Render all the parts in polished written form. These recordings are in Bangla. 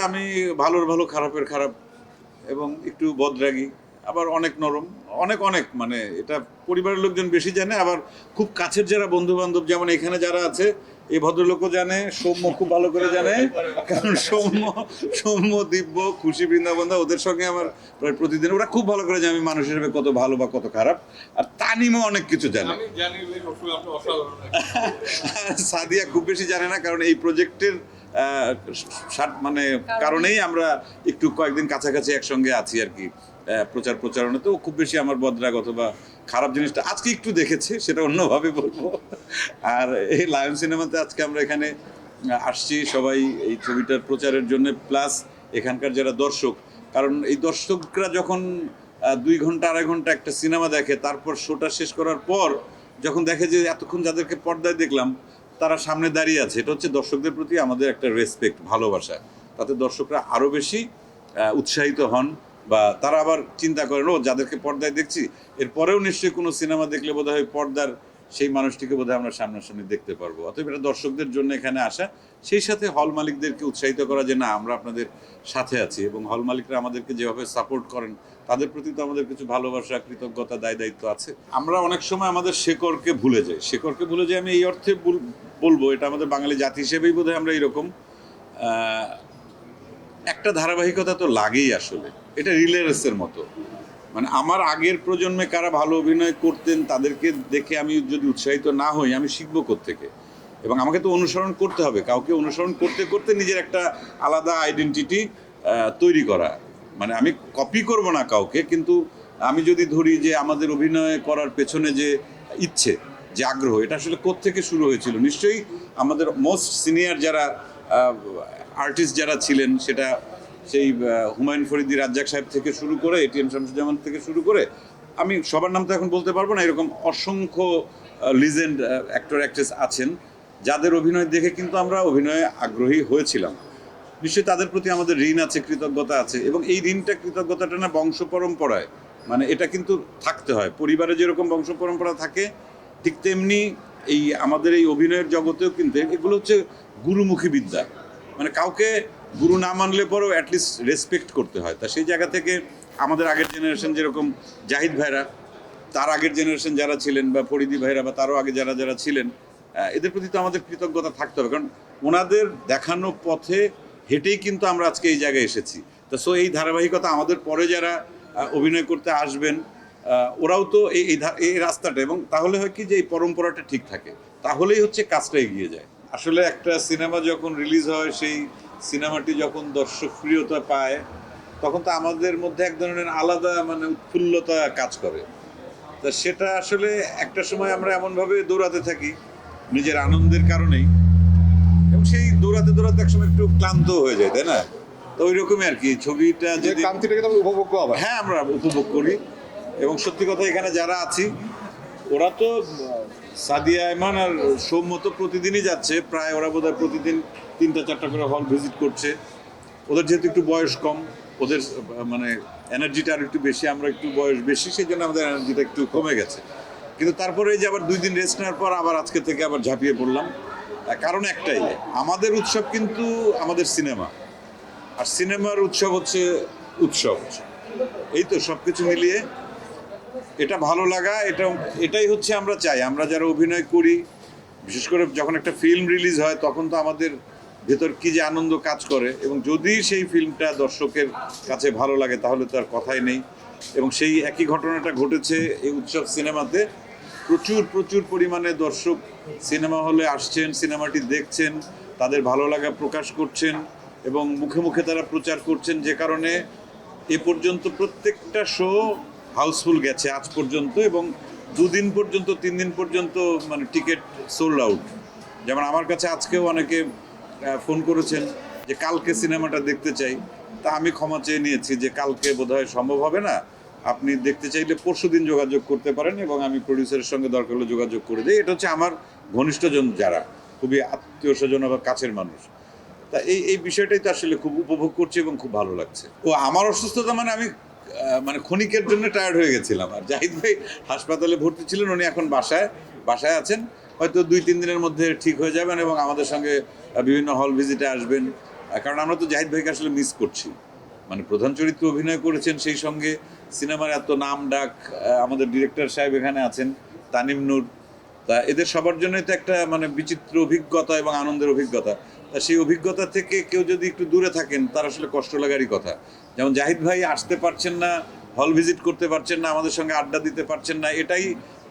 আমি ভালোর ভালো খারাপের খারাপ এবং একটু বদরাগী, আবার অনেক নরম, অনেক অনেক মানে এটা পরিবারের লোকজন বেশি জানে। আবার খুব কাছের যারা বন্ধু বান্ধব, যেমন এখানে যারা আছে, এই ভদ্রলোকও জানে, সৌম্য খুব ভালো করে জানে, কারণ সৌম্য দিব্য, খুশি, বৃন্দাবন্ধা, ওদের সঙ্গে আমার প্রায় প্রতিদিন, ওরা খুব ভালো করে জানে আমি মানুষ হিসেবে কত ভালো বা কত খারাপ। আর তানিমও অনেক কিছু জানে। সাদিয়া খুব বেশি জানে না, কারণ এই প্রজেক্টের মানে কারণেই আমরা একটু কয়েকদিন কাছাকাছি একসঙ্গে আছি আর কি, প্রচারণা। তো খুব বেশি আমার বদরাগ অথবা খারাপ জিনিসটা আজকে একটু দেখেছে, সেটা অন্যভাবে বলবো। আর এই লায়ন সিনেমাতে আজকে আমরা এখানে আসছি সবাই এই ছবিটার প্রচারের জন্য, প্লাস এখানকার যারা দর্শক, কারণ এই দর্শকরা যখন 2 ঘন্টা 2.5 ঘন্টা একটা সিনেমা দেখে, তারপর শোটা শেষ করার পর যখন দেখে যে এতক্ষণ যাদেরকে পর্দায় দেখলাম তারা সামনে দাঁড়িয়ে আছে, এটা হচ্ছে দর্শকদের প্রতি আমাদের একটা রেসপেক্ট, ভালোবাসা। তাতে দর্শকরা আরও বেশি উৎসাহিত হন, বা তারা আবার চিন্তা করেন, ও যাদেরকে পর্দায় দেখছি এরপরেও নিশ্চয়ই কোনো সিনেমা দেখলে বোধহয় পর্দার সেই মানুষটিকে বোধহয় আমরা সামনাসামনি দেখতে পারবো। অতএব এটা দর্শকদের জন্য এখানে আসা, সেই সাথে হল মালিকদেরকে উৎসাহিত করা যে না, আমরা আপনাদের সাথে আছি, এবং হল মালিকরা আমাদেরকে যেভাবে সাপোর্ট করেন তাদের প্রতি তো আমাদের কিছু ভালোবাসা, কৃতজ্ঞতা, দায় দায়িত্ব আছে। আমরা অনেক সময় আমাদের শেকড়কে ভুলে যাই, আমি এই অর্থে বলবো, এটা আমাদের বাঙালি জাতি হিসেবেই বোধহয় আমরা এইরকম। একটা ধারাবাহিকতা তো লাগেই আসলে, এটা রিলে রেসের মতো। মানে আমার আগের প্রজন্মে কারা ভালো অভিনয় করতেন তাদেরকে দেখে আমি যদি উৎসাহিত না হই, আমি শিখবো কোত্থেকে? এবং আমাকে তো অনুসরণ করতে হবে, কাউকে অনুসরণ করতে করতে নিজের একটা আলাদা আইডেন্টিটি তৈরি করা। মানে আমি কপি করব না কাউকে, কিন্তু আমি যদি ধরি যে আমাদের অভিনয় করার পেছনে যে ইচ্ছে, যে আগ্রহ, এটা আসলে কোত্থেকে শুরু হয়েছিল? নিশ্চয়ই আমাদের মোস্ট সিনিয়র যারা আর্টিস্ট যারা ছিলেন, সেটা সেই হুমায়ুন ফরিদি, রাজ্জাক সাহেব থেকে শুরু করে, এটিএম শামসুজ্জামান থেকে শুরু করে, আমি সবার নাম তো এখন বলতে পারবো না, এরকম অসংখ্য লিজেন্ড অ্যাক্টর অ্যাক্ট্রেস আছেন যাদের অভিনয় দেখে কিন্তু আমরা অভিনয়ে আগ্রহী হয়েছিলাম। নিশ্চয়ই তাদের প্রতি আমাদের ঋণ আছে, কৃতজ্ঞতা আছে, এবং এই ঋণটা, কৃতজ্ঞতাটা না বংশ পরম্পরায়, মানে এটা কিন্তু থাকতে হয়। পরিবারে যেরকম বংশ পরম্পরা থাকে, ঠিক তেমনি এই আমাদের এই অভিনয়ের জগতেও কিন্তু এগুলো হচ্ছে গুরুমুখী বিদ্যা। মানে কাউকে গুরু না মানলে পরেও অ্যাটলিস্ট রেসপেক্ট করতে হয়। তা সেই জায়গা থেকে আমাদের আগের জেনারেশন, যেরকম জাহিদ ভাইরা, তার আগের জেনারেশন যারা ছিলেন, বা ফরিদি ভাইরা, বা তারও আগে যারা যারা ছিলেন, এদের প্রতি তো আমাদের কৃতজ্ঞতা থাকতে হবে, কারণ ওনাদের দেখানো পথে হেঁটেই কিন্তু আমরা আজকে এই জায়গায় এসেছি। তা সো এই ধারাবাহিকতা আমাদের পরে যারা অভিনয় করতে আসবেন, ওরাও তো এই রাস্তাটা, এবং তাহলে হয় কি যে এই পরম্পরাটা ঠিক থাকে, তাহলেই হচ্ছে কাজটা এগিয়ে যায়। আসলে একটা সিনেমা যখন রিলিজ হয়, সেই সিনেমাটি যখন দর্শক প্রিয়তা পায়, তখন তো আমাদের মধ্যে এক ধরনের আলাদা মানে উৎফুল্লতা কাজ করে। তা সেটা আসলে একটা সময় আমরা এমনভাবে দৌড়াতে থাকি নিজের আনন্দের কারণেই, এবং সেই দৌড়াতে দৌড়াতে একসময় একটু ক্লান্ত হয়ে যায়, তাই না? তো ওই রকমই আর কি ছবিটা, যদি ক্লান্তিটাকে উপভোগ করা, হ্যাঁ আমরা উপভোগ করি। এবং সত্যি কথা, এখানে যারা আছি ওরা তো, সাদিয়া আয়মান আর সৌম্য তো প্রতিদিনই যাচ্ছে, প্রায় ওরা বোধহয় প্রতিদিন 3টা-4টা করে হল ভিজিট করছে। ওদের যেহেতু একটু বয়স কম, ওদের মানে এনার্জিটা আর একটু বেশি, আমরা একটু বয়স বেশি, সেই জন্য আমাদের এনার্জিটা একটু কমে গেছে। কিন্তু তারপরে এই যে আবার 2 দিন রেস্ট নেওয়ার পর আবার আজকে থেকে আবার ঝাঁপিয়ে পড়লাম। কারণ একটাই, আমাদের উৎসব কিন্তু আমাদের সিনেমা, আর সিনেমার উৎসব হচ্ছে উৎসব। এই তো সব কিছু মিলিয়ে এটা ভালো লাগা, এটাই হচ্ছে আমরা চাই। আমরা যারা অভিনয় করি, বিশেষ করে যখন একটা ফিল্ম রিলিজ হয়, তখন তো আমাদের ভেতর কি যে আনন্দ কাজ করে, এবং যদি সেই ফিল্মটা দর্শকের কাছে ভালো লাগে তাহলে তো আর কথাই নেই। এবং সেই একই ঘটনাটা ঘটেছে এই উৎসব সিনেমাতে। প্রচুর প্রচুর পরিমাণে দর্শক সিনেমা হলে আসছেন, সিনেমাটি দেখছেন, তাদের ভালো লাগা প্রকাশ করছেন, এবং মুখে মুখে তারা প্রচার করছেন, যে কারণে এ পর্যন্ত প্রত্যেকটা শো হাউসফুল গেছে আজ পর্যন্ত, এবং 2 দিন পর্যন্ত, 3 দিন পর্যন্ত মানে টিকিট সোল্ড আউট। যেমন আমার কাছে আজকেও অনেকে ফোন করেছেন যে কালকে সিনেমাটা দেখতে চাই। তা আমি ক্ষমা চেয়ে নিয়েছি যে কালকে বোধহয় সম্ভব হবে না, আপনি দেখতে চাইলে পরশুদিন যোগাযোগ করতে পারেন, এবং আমি প্রডিউসারের সঙ্গে দরকার হলে যোগাযোগ করে দিই। এটা হচ্ছে আমার ঘনিষ্ঠজন, যারা খুবই আত্মীয় স্বজন বা কাছের মানুষ। তা এই বিষয়টাই তো আসলে খুব উপভোগ করছি এবং খুব ভালো লাগছে। ও আমার অসুস্থতা মানে আমি মানে ক্ষণিকের জন্য টায়ার্ড হয়ে গেছিলাম। আর জাহিদ ভাই হাসপাতালে ভর্তি ছিলেন, উনি এখন বাসায় আছেন, হয়তো 2-3 দিনের মধ্যে ঠিক হয়ে যাবেন, এবং আমাদের সঙ্গে বিভিন্ন হল ভিজিটে আসবেন। কারণ আমরা তো জাহিদ ভাইকে আসলে মিস করছি। মানে প্রধান চরিত্রে অভিনয় করেছেন, সেই সঙ্গে সিনেমার এত নাম ডাক, আমাদের ডিরেক্টর সাহেব এখানে আছেন, তানিম নূর, তা এদের সবার জন্যই তো একটা মানে বিচিত্র অভিজ্ঞতা এবং আনন্দের অভিজ্ঞতা। তা সেই অভিজ্ঞতা থেকে কেউ যদি একটু দূরে থাকেন তার আসলে কষ্ট লাগারই কথা। যেমন জাহিদ ভাই আসতে পারছেন না, হল ভিজিট করতে পারছেন না, আমাদের সঙ্গে আড্ডা দিতে পারছেন না, এটাই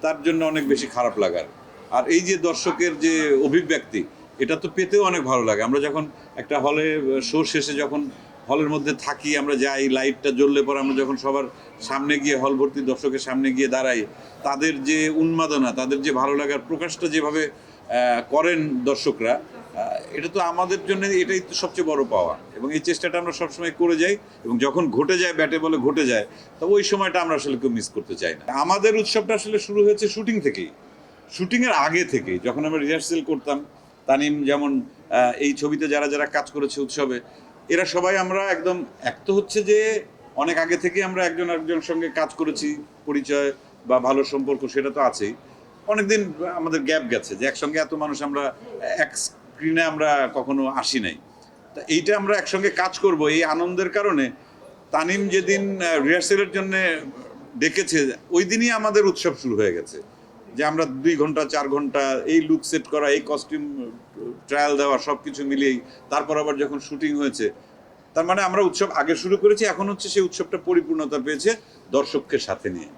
তার জন্য অনেক বেশি খারাপ লাগার। আর এই যে দর্শকের যে অভিব্যক্তি, এটা তো পেতেও অনেক ভালো লাগে। আমরা যখন একটা হলে শো শেষে যখন হলের মধ্যে থাকি, আমরা যাই, লাইটটা জ্বললে পরে আমরা যখন সবার সামনে গিয়ে, হল ভর্তি দর্শকের সামনে গিয়ে দাঁড়াই, তাদের যে উন্মাদনা, তাদের যে ভালো লাগার প্রকাশটা যেভাবে করেন দর্শকরা, এটা তো আমাদের জন্য এটাই তো সবচেয়ে বড় পাওয়া। এবং এই চেষ্টাটা আমরা সবসময় করে যাই, এবং যখন ঘটে যায়, ব্যাটে বলে ঘটে যায়, তো ওই সময়টা আমরা আসলে কেউ মিস করতে চাই না। আমাদের উৎসবটা আসলে শুরু হয়েছে শুটিং থেকেই, শুটিংয়ের আগে থেকেই, যখন আমরা রিহার্সেল করতাম। তানিম যেমন এই ছবিতে যারা যারা কাজ করেছে উৎসবে, এরা সবাই আমরা একদম, এক তো হচ্ছে যে অনেক আগে থেকে আমরা একজন আরেকজনের সঙ্গে কাজ করেছি, পরিচয় বা ভালো সম্পর্ক সেটা তো আছেই। অনেকদিন আমাদের গ্যাপ গেছে যে একসঙ্গে এত মানুষ আমরা এক স্ক্রিনে আমরা কখনো আসি নাই। তা এইটা আমরা একসঙ্গে কাজ করব এই আনন্দের কারণে তানিম যেদিন রিহার্সেলের জন্য ডেকেছে, ওই দিনই আমাদের উৎসব শুরু হয়ে গেছে। যে আমরা 2 ঘন্টা 4 ঘন্টা এই লুক সেট করা, এই কস্টিউম ট্রায়াল দেওয়া, সব কিছু মিলিয়েই তারপর আবার যখন শুটিং হয়েছে, তার মানে আমরা উৎসব আগে শুরু করেছি, এখন হচ্ছে সেই উৎসবটা পরিপূর্ণতা পেয়েছে দর্শককে সাথে নিয়ে।